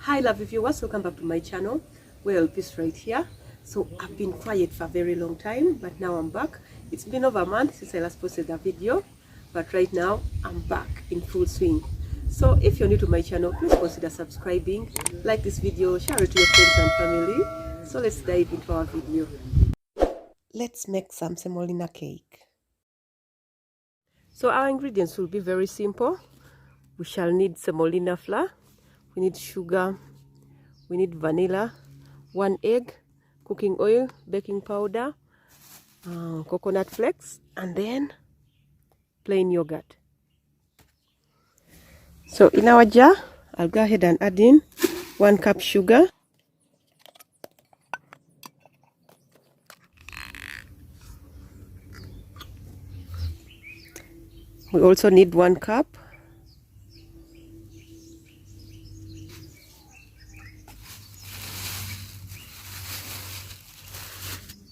Hi lovely viewers, welcome back to my channel. Well, this right here. So I've been quiet for a very long time, but now I'm back. It's been over a month since I last posted a video, but right now I'm back in full swing. So if you're new to my channel, please consider subscribing, like this video, share it to your friends and family. So let's dive into our video. Let's make some semolina cake. So our ingredients will be very simple. We shall need semolina flour, we need sugar, we need vanilla, 1 egg, cooking oil, baking powder, coconut flakes, and then plain yogurt. So in our jar, I'll go ahead and add in 1 cup sugar, we also need 1 cup,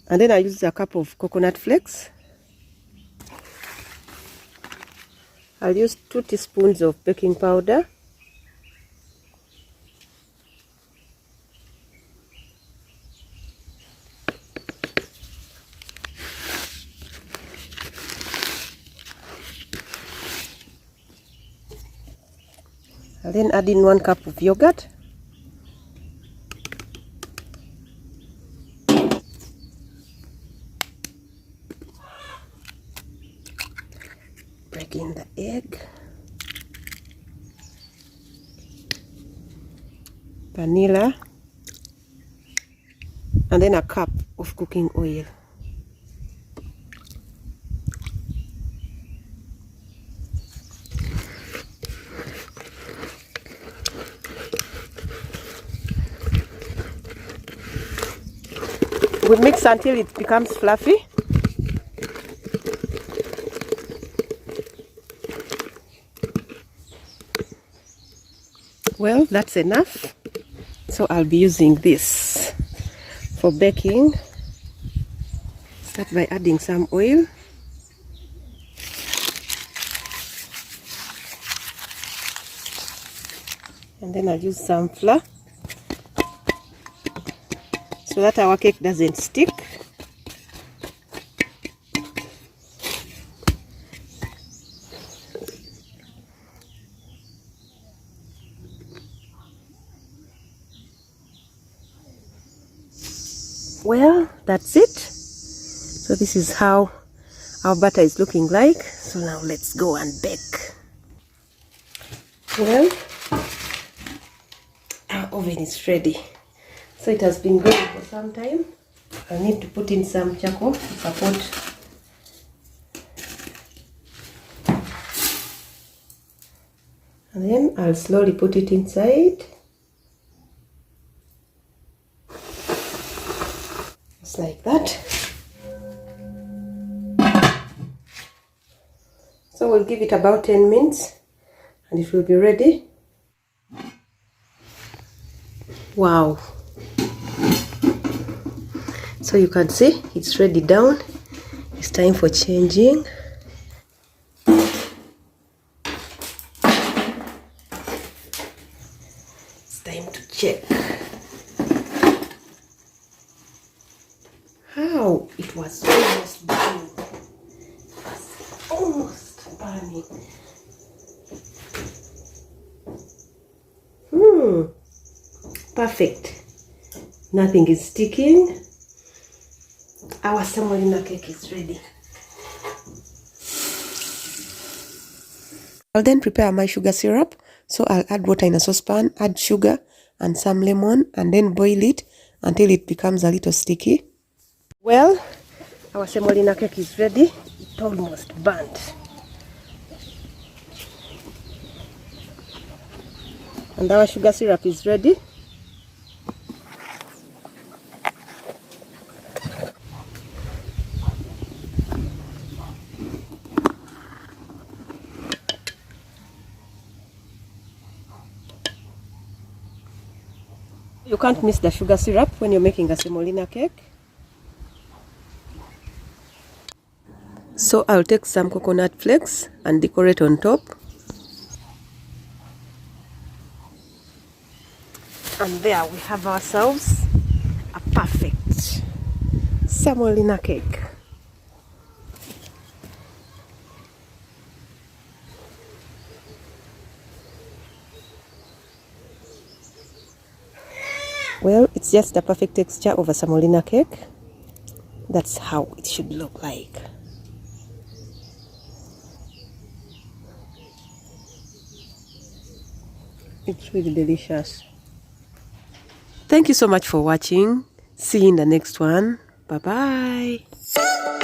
and then I use a cup of coconut flakes. I'll use 2 teaspoons of baking powder, I'll then add in 1 cup of yogurt, break in the egg, vanilla, and then a cup of cooking oil. We mix until it becomes fluffy. Well, that's enough. So I'll be using this for baking. Start by adding some oil. And then I'll use some flour so that our cake doesn't stick. Well, that's it. So this is how our batter is looking like. So now let's go and bake. Well, our oven is ready. So it has been going for some time. I need to put in some charcoal to support. And then I'll slowly put it inside. Just like that. So we'll give it about 10 minutes and it will be ready. Wow. So you can see it's ready down. It's time for changing. It's time to check how it was almost burning. It was almost burning. Perfect. Nothing is sticking. Our semolina cake is ready. I'll then prepare my sugar syrup. So I'll add water in a saucepan, add sugar and some lemon, and then boil it until it becomes a little sticky. Well, our semolina cake is ready. It's almost burnt. And our sugar syrup is ready. You can't miss the sugar syrup when you're making a semolina cake. So I'll take some coconut flakes and decorate on top. And there we have ourselves a perfect semolina cake. Well, it's just the perfect texture of a semolina cake. That's how it should look like. It's really delicious. Thank you so much for watching. See you in the next one. Bye bye.